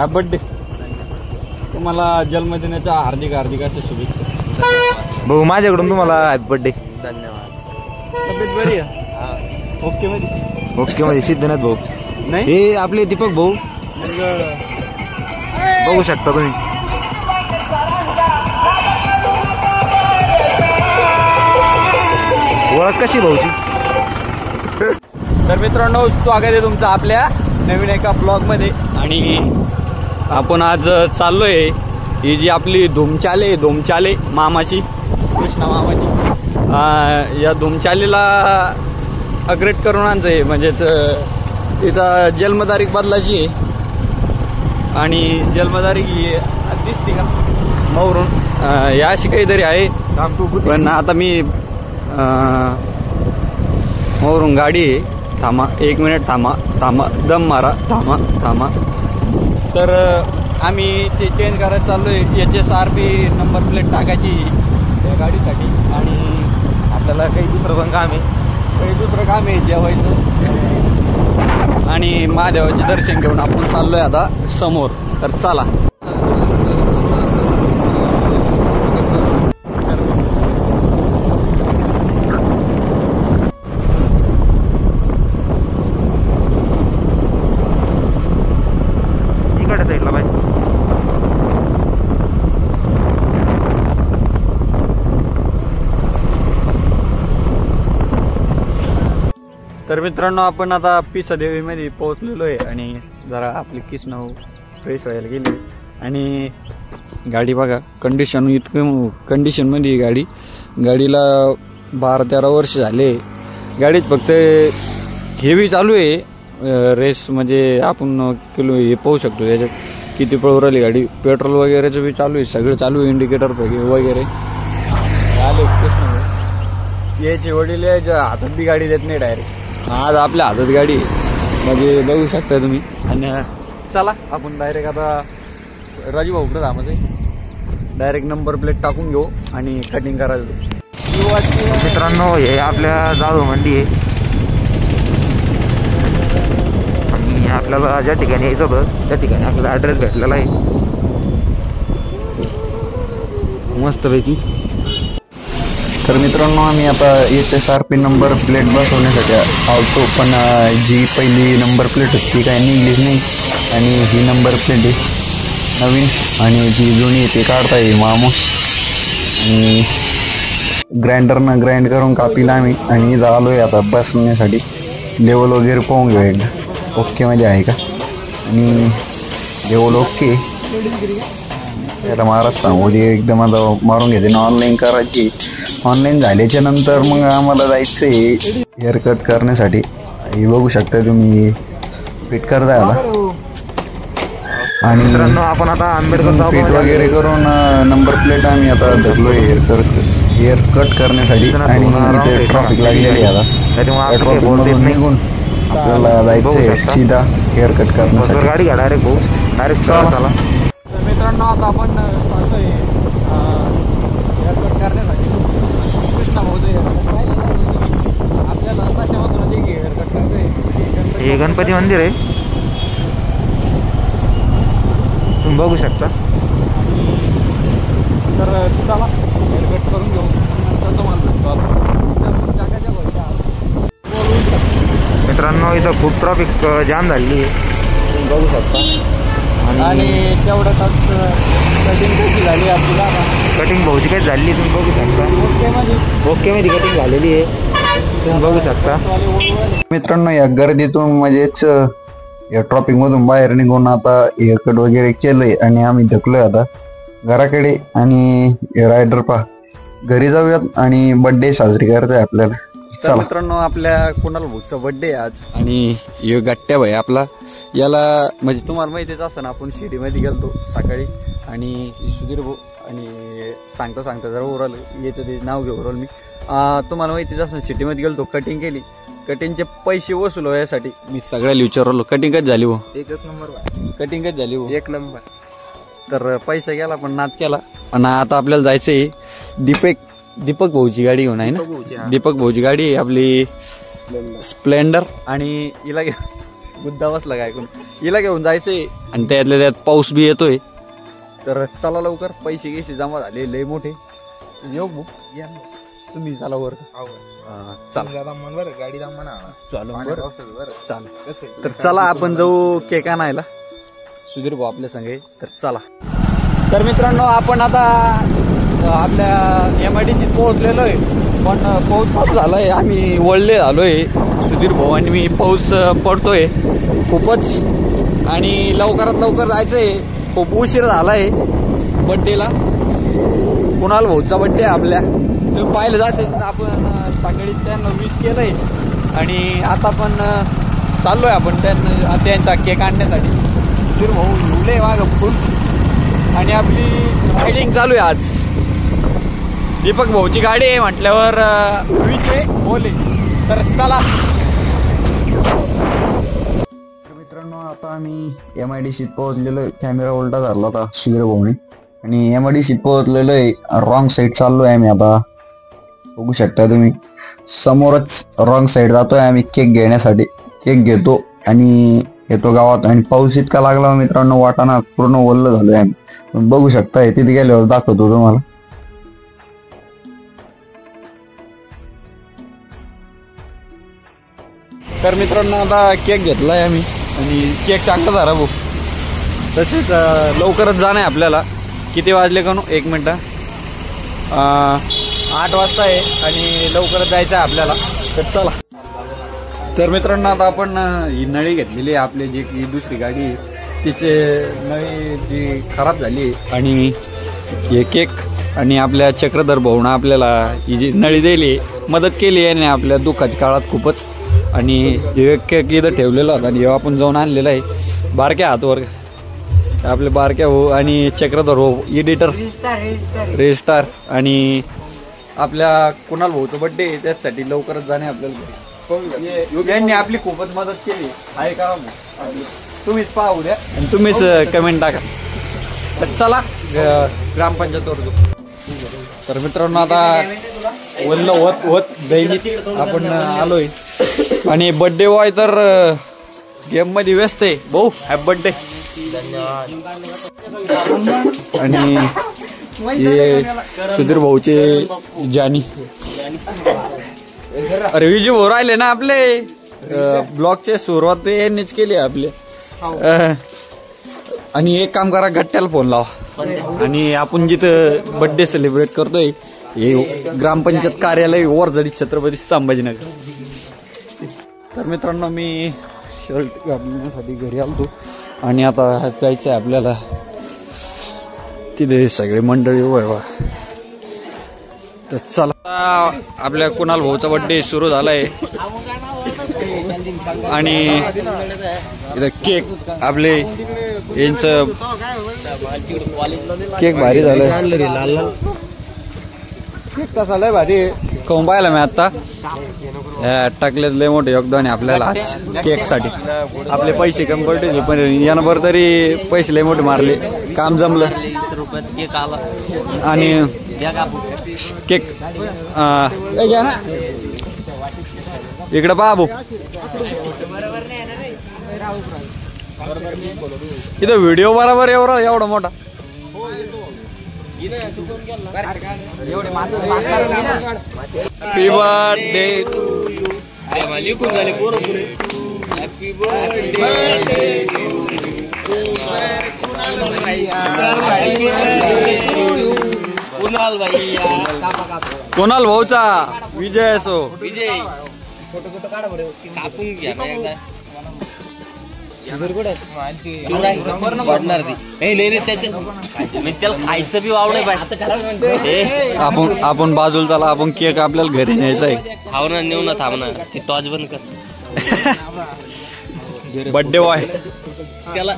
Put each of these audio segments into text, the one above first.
Happy birthday. तुम्हाला जन्मदिनाच्या हार्दिक हार्दिक अशा शुभेच्छा. भाऊ माझ्याकडून तुम्हाला हॅपी बर्थडे. धन्यवाद. तब्येत बरी आहे? ओके मध्ये. ओके मध्ये सिद्धनाथ भाऊ नाही हे आपले दीपक भाऊ बघू शकता तुम्ही. ओळख कशी भाऊची. तर मित्रांनो स्वागत आहे तुमचं आपल्या नवीन एका ब्लॉग मध्ये. आणि आपण आज चाललोय ही जी आपली धुमचाले मामाची कृष्णा मामाची या धुमचालीला अग्रेड करून आणचंय. म्हणजेच तिचा जन्मतारीख बदलायची आहे आणि जन्मतारीख ही दिसते का मौरून या अशी काहीतरी आहे. पण आता मी मौरून गाडी आहे. थांबा 1 मिनिट थांबा दम मारा थांबा. तर आम्ही ते चेंज करायला चाललोय. HSRP नंबर प्लेट टाकायची त्या गाडीसाठी. आणि आपल्याला काही दुसरं काम आहे जेवायचं आणि महादेवाचे दर्शन घेऊन आपण चाललोय आता समोर. तर चला. तर मित्रांनो आपण आता पिसादेवीमध्ये पोहोचलेलो आहे आणि जरा आपली किसनाव फ्रेश व्हायला गेली. आणि गाडी बघा कंडिशन इतकं कंडिशनमध्ये गाडीला 12-13 वर्ष झाले. गाडीत फक्त हेवी चालू आहे रेस. म्हणजे आपण किलो हे पाहू शकतो याच्यात किती पळू राहिली गाडी. पेट्रोल वगैरेचं बी चालू आहे. सगळं चालू आहे. इंडिकेटर वगैरे आले. कृष्ण याचे वडील याच्या हातात बी गाडी देत नाही डायरेक्ट. आज आपल्या हातात गाडी म्हणजे बघू शकता तुम्ही. आणि चला आपण डायरेक्ट आता राजू भाऊकडे जामध्ये डायरेक्ट नंबर प्लेट टाकून घेऊ आणि कटिंग करायचं. मित्रांनो हे आपल्या जाधव मंडी आहे आणि आपल्याला ज्या ठिकाणी यायचं होतं त्या ठिकाणी आपल्याला ॲड्रेस भेटलेला आहे मस्तपैकी. तर मित्रांनो आम्ही आता HSRP नंबर प्लेट बसवण्यासाठी आलतो. पण जी पहिली नंबर प्लेट होती ती काय निघलीच नाही. आणि ही नंबर प्लेट आहे नवीन आणि जी जुनी आहे ती काढता येईल माणूस. आणि ग्राइंडरनं ग्राइंड करून कापीला आम्ही आणि इथं आलो आहे आता बसवण्यासाठी. लेवल वगैरे पाहून घेऊ एकदा ओकेमध्ये आहे का. आणि लेवल ओके त्याला महाराज सांगू दे एकदम. आता मारून घेते ना ऑनलाईन करायची. ऑनलाईन झाल्याच्या नंतर मग आम्हाला जायचं आहे हेअर कट करण्यासाठी. हे बघू शकता तुम्ही फिट करताय आता. आणि आपण आता फिट वगैरे करून नंबर प्लेट आम्ही आता धरलो हेअर कट करण्यासाठी. आणि इथे ट्रॉफिक लागलेली आहे आता. त्या ट्रॉफिकमधून निघून आपल्याला जायचं आहे सीधा हेअर कट करण्यासाठी. गाडी घ्या डायरेक्ट चला. मित्रांनो आता आपण चालतोय हेअर कट करण्यासाठी. कृष्णा भाऊ आपल्याला ताशामधून हेअर कट करतोय. हे गणपती मंदिर आहे तुम्ही बघू शकता. तर चला हेअर कट करून घेऊ. मित्रांनो इथं खूप ट्रॉफिक जाम झाली आहे तुम्ही बघू शकता. आणि तेवढं तास कटिंग कशी झाली आपल्याला. कटिंग भाऊची काही झाली तुम्ही बघू शकता. ओके मध्ये कटिंग झालेली आहे तुम्ही बघू शकता. मित्रांनो या गर्दीतून म्हणजेच या ट्रॉफिक मधून बाहेर निघून आता हेअरकट वगैरे केलंय आणि आम्ही धकलोय आता घराकडे. आणि रायडर पा घरी जाऊयात आणि बर्थडे साजरी करतोय आपल्याला. चला मित्रांनो आपल्या कुणाल भाऊचा बर्थडे आज. आणि यो गट्ट्या भाई आपला याला म्हणजे तुम्हाला माहितीच असं ना आपण शिर्डीमध्ये गेलतो सकाळी. आणि सुधीर भाऊ आणि सांगता जरा ओरल येतं ते नाव घेऊ ओरल मी. तुम्हाला माहितीच असं सिटीमध्ये गेलतो कटिंग केली. कटिंगचे पैसे वसूल यासाठी मी सगळ्याला विचारलो कटिंग कधी झाली हो. एकच नंबर कटिंग कधी झाली हो. 1 नंबर. तर पैसा गेला पण नाद केला. आणि आता आपल्याला जायचंय दीपक भाऊची गाडी घेऊन आहे ना. दीपक भाऊची गाडी आपली स्प्लेंडर. आणि गुद्दा बसला काय ऐकून. हिला घेऊन जायचंय आणि त्यातल्या त्यात पाऊस बी येतोय. तर चला लवकर, पैसे गिसे जमा झाले लय मोठे. येऊ भाऊ, तुम्ही चला वर. चला गाडी म्हणा चालू बरं चालेल. तर चला आपण जाऊ केक आणायला. सुधीर भाऊ आपल्या संगे. तर चला. तर मित्रांनो आपण आता आपल्या MIDC पोहोचलेलो आहे. पण पाऊस चालू झालाय, आम्ही वळले झालोय. सुधीर भाऊ आणि मी पाऊस पडतोय खूपच आणि लवकरात लवकर जायचंय. खूप उशीर झालाय बड्डेला. कुणाल भाऊचा बड्डे आपल्या. तुम्ही पाहिलं असेल तर आपण सकाळी त्यांना विश केलंय आणि आता पण चाललोय आपण त्यांचा केक आणण्यासाठी. सुधीर भाऊ लिवले मागं फुल आणि आपली रायडिंग चालू आहे आज. दीपक भाऊची गाडी आहे म्हटल्यावर विषय बोले. तर चला. मित्रांनो आता आम्ही MIDC पोहोचलेलो आहे. कॅमेरा उलटा धरला होता सुधीर भाऊने आणि MIDC पोहोचलेलो आहे. रॉंग साईड चाललोय आम्ही आता. बघू शकता तुम्ही समोरच रॉंग साईड जातोय आम्ही केक घेण्यासाठी. केक घेतो आणि येतो गावात आणि पाऊस इतका लागला मित्रांनो वाटाणा पूर्ण ओल्लं झालोय आम्ही. बघू शकता तिथे गेल्यावर दाखवतो तुम्हाला. तर मित्रांनो आता केक घेतलाय आम्ही आणि केक चांगला झाला भाऊ. तसेच लवकरच जाणं आहे आपल्याला. किती वाजले का नो 1 मिनिट 8 वाजता आहे आणि लवकरच जायचं आहे आपल्याला. तर चला. तर मित्रांनो आता आपण ही नळी घेतलेली आहे आपली जी की दुसरी गाडी तिचे नळी जी खराब झाली आणि हे केक आणि आपल्या चक्रधर भाऊनं आपल्याला ही जी नळी दिली मदत केली आहे आपल्या दुःखाच्या काळात खूपच. आणि हे केक इथं ठेवलेला होता आणि आपण जाऊन आणलेला आहे बारक्या हातवर. आपले बारक्या भाऊ आणि चक्रधर भाऊ एडिटर रेजिस्टार आणि आपल्या कुणाल भाऊचा बड्डे त्यासाठी लवकरच जाणे आपल्याला. यांनी आपली खूपच मदत केली आहे का. तुम्हीच पहा उद्या आणि तुम्हीच कमेंट टाका. तर चला ग्रामपंचायतवर जाऊ. तर मित्रांनो आता वल्ल होत दैनिक आपण आलोय आणि बड्डे बॉय तर गेम मध्ये व्यस्त आहे. भाऊ हॅपी बड्डे. आणि हे सुधीर भाऊचे जानी. अरे विजू भाऊ राहिले ना आपले. ब्लॉगचे सुरुवात यांनीच केली आपले. आणि एक काम करा गट्ट्याला फोन लावा आणि आपण जिथं बड्डे सेलिब्रेट करतोय हे ग्रामपंचायत कार्यालय वरजडी छत्रपती संभाजीनगर. तर मित्रांनो मी शर्ट घालण्यासाठी घरी आलतो आणि आता जायचं आहे आपल्याला. तिथे सगळे मंडळी उभं आहे. तर चला आपल्या कुणाल भाऊचा बड्डे सुरू झालाय आणि इथं केक आपले यांचं केक भारी झालंय. केक कसा लय भारी खाऊन पाहिला मी आता. टाकलेच लय मोठे योगदान आहे आपल्याला आज केक साठी. आपले पैसे कमी पडले पण यानं बरं तरी पैसे लय मोठे मारले. काम जमलं आणि केक घ्या ना इकडं पहा भाऊ. इथं व्हिडिओ बरोबर एवढा मोठा. Happy birthday happy birthday Kunal भाऊचा विजय असो. विजय फोटो काढा बरं. कापून घ्या ना एकदा. खायचं बी आवडे आपण बाजूला चला. आपण केक आपल्याला घरी न्यायचा आहे. खाऊ ना नेऊ ना थांब ना. ते टॉच बंद कर. बर्थडे बॉय त्याला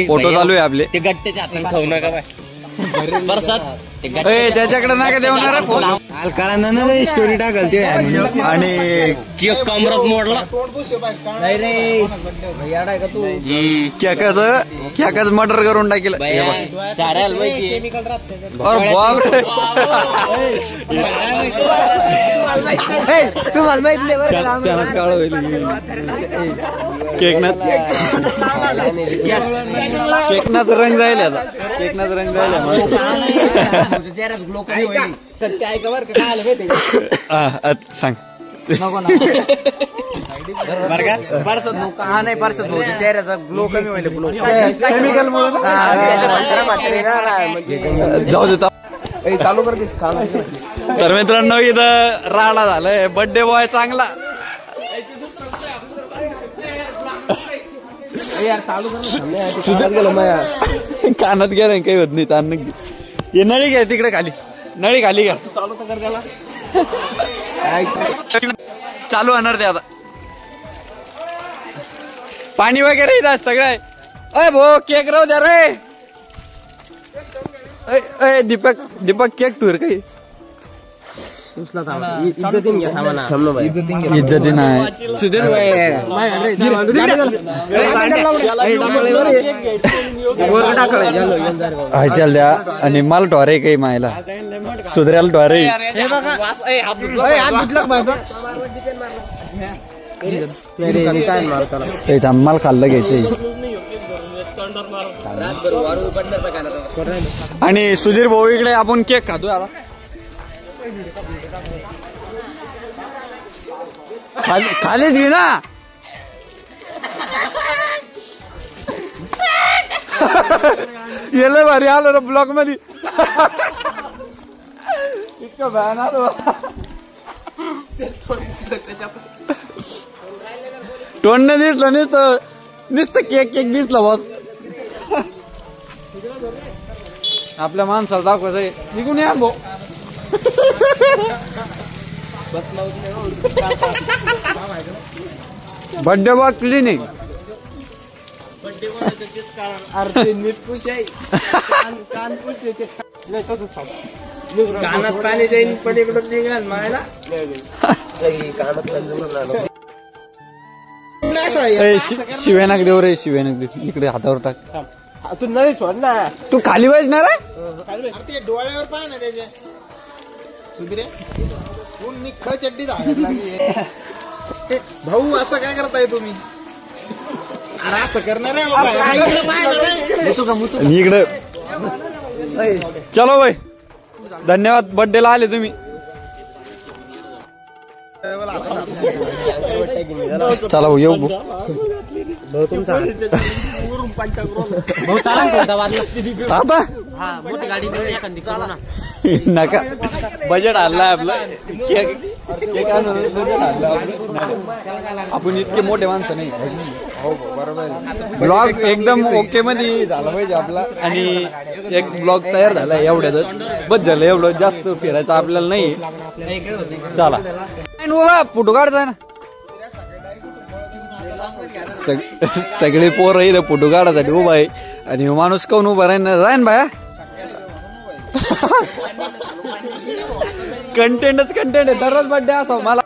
फोटो चालू आहे आपले. ते गट्ट्याच्या हाताने खाऊ नका बाय. त्याच्याकडे नका देणार फोन. स्टोरी टाकल ते आणि केक कमरात मोडला नाही रे. केकाच मर्डर करून टाकेल. तुम्हाला माहित नाही बरं. त्यालाच काळ होईल. केकनाच रंग जायला आता केकनाच रंग जायला सांग चेहऱ्याचा ग्लो कमी व्हायला केमिकल जाऊ देता चालू कर. तर मित्रांनो इथं राडा झालाय बर्थडे बॉय चांगला कानात गेला काही होत नाही ताण हे नळी घ्या तिकडे खाली नळी खाली घ्या चालू तर कर त्याला. चालू होणार ते आता पाणी वगैरे इथं सगळं. अय भो केक राहू द्या रे. दीपक केक टूर काही इज्जतीन घ्या सामाना. इज्जती नाही चल द्या आणि मला टॉरे काही मायला सुधऱ्याला टॉरे मला खाल्लं घ्यायचंय. आणि सुधीर भाऊ इकडे आपण केक खातो आता खालीच घे ना. येलं भारी आलो ना ब्लॉक मध्ये इतकं भयान आलो. तोंड दिसलं नुसतं केक दिसलं बॉस. आपल्या माणसाला दाखवायचं निघून या भाऊ. बर्थडे बॉय क्लिनिक कानात पाणी जाईल पण इकडं निघाल मायला शिवेनाक देव रे शिवेनाक देव इकडे हातावर टाक. तू नळी सोड ना. तू खाली वाजणार आहे डोळ्यावर पाय ना त्याच्या सुधरे निखळ चड्डी भाऊ असं काय करताय तुम्ही. अरे असं करणार इकडे चलो भाई धन्यवाद बर्थडेला आले तुम्ही. चला भाऊ येऊ आता नका बजेट हल्लाय आपलं आपण इतके मोठे माणसं नाही. ब्लॉग एकदम ओके मध्ये झाला पाहिजे आपला आणि एक ब्लॉग तयार झाला एवढ्यातच बस झालं. एवढं जास्त फिरायचं आपल्याला नाही. चला फोटो काढताय ना सगळे पोर आहे फोटो काढायसाठी उभा आहे आणि माणूस कोण उभा राहीन बाया. कंटेंटच कंटेंट आहे. दररोज बर्थडे असावं मला